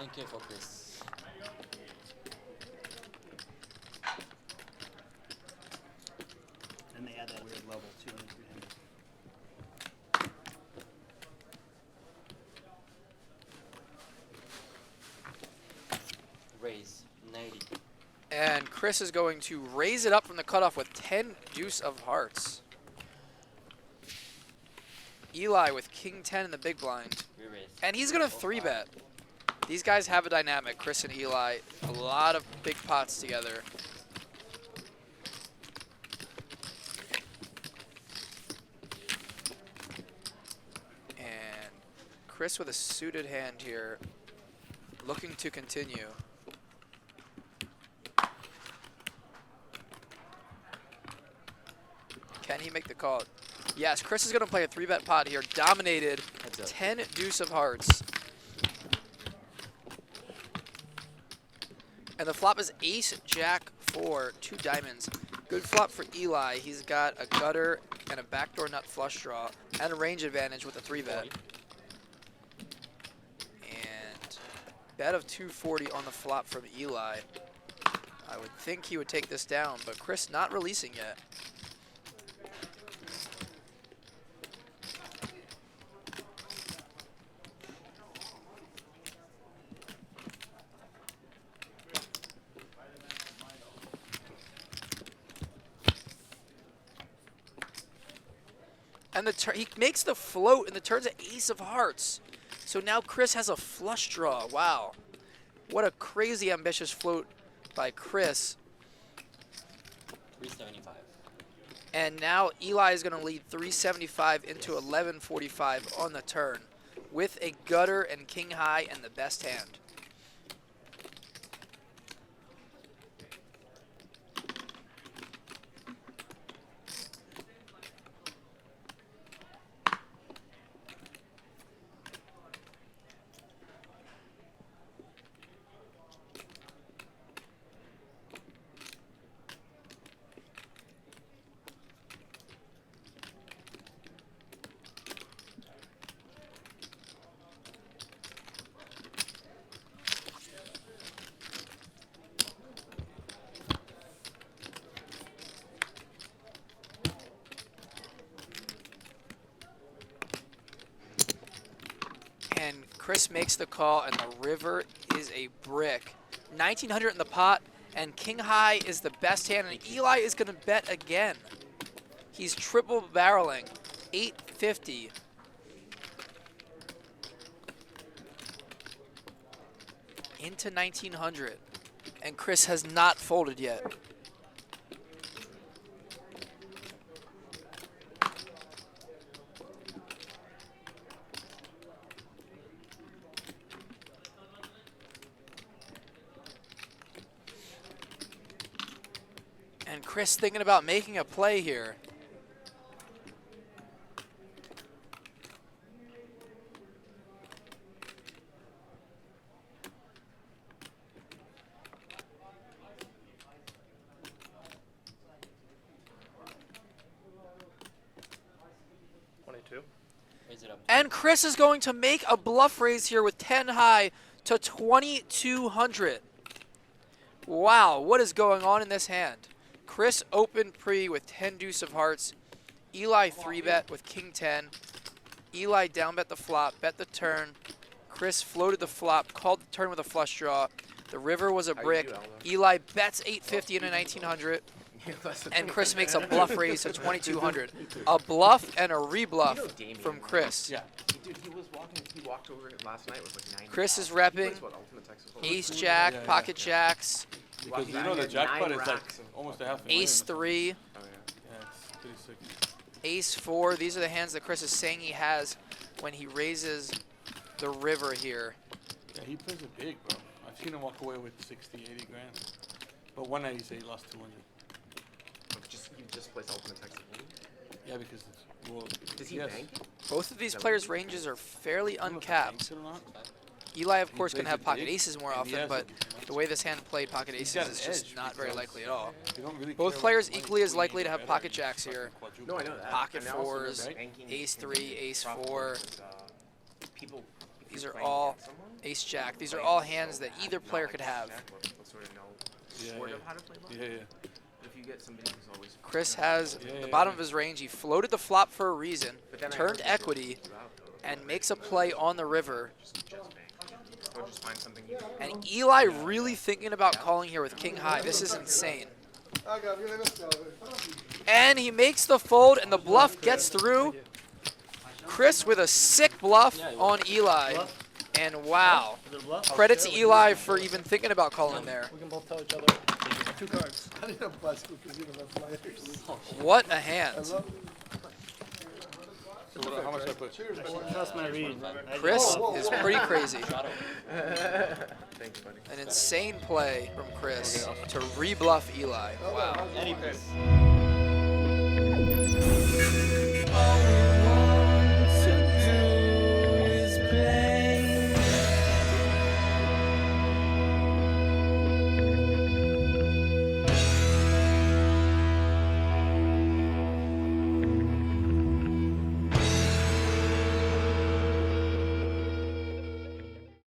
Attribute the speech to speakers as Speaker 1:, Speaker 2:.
Speaker 1: 1K for Chris.
Speaker 2: And they add that weird level too.
Speaker 1: Raise 90.
Speaker 3: And Chris is going to raise it up from the cutoff with 10 deuce of hearts. Eli with king 10 in the big blind.
Speaker 1: Re-raise.
Speaker 3: And he's going to 3-bet. These guys have a dynamic, Chris and Eli. A lot of big pots together. And Chris with a suited hand here, looking to continue. Can he make the call? Yes, Chris is going to play a 3-bet pot here, dominated, 10 deuce of hearts. And the flop is ace, jack, 4, 2 diamonds. Good flop for Eli. He's got a gutter and a backdoor nut flush draw and a range advantage with a 3-bet. And bet of 240 on the flop from Eli. I would think he would take this down, but Chris not releasing yet. And he makes the float, and the turn's an ace of hearts. So now Chris has a flush draw. Wow. What a crazy ambitious float by Chris.
Speaker 1: 375.
Speaker 3: And now Eli is going to lead 375 into 1145 on the turn with a gutter and king high and the best hand. And Chris makes the call, and the river is a brick. 1900 in the pot, and king high is the best hand, and Eli is going to bet again. He's triple barreling, 850. Into 1900, and Chris has not folded yet. And Chris thinking about making a play here.
Speaker 1: Raise it up.
Speaker 3: And Chris is going to make a bluff raise here with 10 high to 2200. Wow, what is going on in this hand? Chris opened pre with 10 deuce of hearts. Eli 3-bet with king 10. Eli down bet the flop, bet the turn. Chris floated the flop, called the turn with a flush draw. The river was a brick. Eli bets 850 into 1900. And Chris makes a bluff raise to 2200. A bluff and a rebluff from Chris.
Speaker 4: Yeah. Dude, he walked over last night with like 9.
Speaker 3: Chris is repping ace jack, pocket jacks,
Speaker 5: Because you know the jackpot is like almost a half a million.
Speaker 3: ace 3,
Speaker 5: Yeah, it's pretty sick.
Speaker 3: ace 4. These are the hands that Chris is saying he has when he raises the river here.
Speaker 5: Yeah, he plays it big, bro. I've seen him walk away with 60, 80 grand. But one night he said he lost 200.
Speaker 4: He just plays Ultimate Texas Hold'em?
Speaker 5: Yeah, because it's, well,
Speaker 4: Does he
Speaker 5: yes.
Speaker 4: bank?
Speaker 3: Both of these players' ranges are fairly
Speaker 5: I don't know if he banks
Speaker 3: uncapped.
Speaker 5: it or not.
Speaker 3: Eli, of
Speaker 5: He
Speaker 3: course, can
Speaker 5: plays
Speaker 3: have
Speaker 5: it
Speaker 3: pocket
Speaker 5: big,
Speaker 3: aces more
Speaker 5: and he
Speaker 3: often,
Speaker 5: has
Speaker 3: but
Speaker 5: it.
Speaker 3: the way this hand played pocket
Speaker 5: He's
Speaker 3: aces
Speaker 5: got
Speaker 3: is
Speaker 5: an
Speaker 3: just
Speaker 5: edge
Speaker 3: not very
Speaker 5: because
Speaker 3: likely at all.
Speaker 5: they don't really
Speaker 3: Both
Speaker 5: care
Speaker 3: players
Speaker 5: what
Speaker 3: equally as
Speaker 5: queen,
Speaker 3: likely to have
Speaker 5: better,
Speaker 3: pocket
Speaker 5: you
Speaker 3: jacks
Speaker 5: just
Speaker 3: here.
Speaker 5: fucking
Speaker 4: No, I know
Speaker 5: quadruple
Speaker 4: that.
Speaker 3: Pocket
Speaker 4: And also
Speaker 3: fours,
Speaker 4: there's banking
Speaker 3: ace
Speaker 4: in
Speaker 3: 3, ace
Speaker 4: prop
Speaker 3: 4.
Speaker 4: board, people, if
Speaker 3: These are
Speaker 4: playing
Speaker 3: all
Speaker 4: against someone,
Speaker 3: ace jack. These are
Speaker 4: playing
Speaker 3: all
Speaker 4: so
Speaker 3: hands that
Speaker 4: bad,
Speaker 3: either
Speaker 4: not
Speaker 3: player
Speaker 4: like
Speaker 3: could
Speaker 4: ace
Speaker 3: have.
Speaker 4: jack, will sort of know
Speaker 5: Yeah,
Speaker 4: sort
Speaker 5: yeah.
Speaker 4: of how to play bluff.
Speaker 5: Yeah, yeah.
Speaker 4: But if you get somebody who's always
Speaker 3: Chris has
Speaker 5: Yeah,
Speaker 3: the
Speaker 5: yeah,
Speaker 3: bottom
Speaker 5: yeah.
Speaker 3: of his range. He floated the flop for a reason,
Speaker 4: But then I
Speaker 3: turned
Speaker 4: heard that
Speaker 3: equity,
Speaker 4: throughout, though,
Speaker 3: and makes a play on the river.
Speaker 4: just bank. Or just find something easy.
Speaker 3: And Eli really thinking about calling here with king high. This is insane. And he makes the fold, and the bluff gets through. Chris with a sick bluff on Eli. And wow. Credit to Eli for even thinking about calling there.
Speaker 2: We can both tell each other 2 cards.
Speaker 6: I didn't have bus because you don't have flyers.
Speaker 3: What a hand.
Speaker 5: So what, how much I put?
Speaker 2: Trust my read.
Speaker 3: Chris is pretty crazy.
Speaker 4: Thanks, buddy.
Speaker 3: An insane play from Chris to rebluff Eli. Wow.
Speaker 2: Any piece.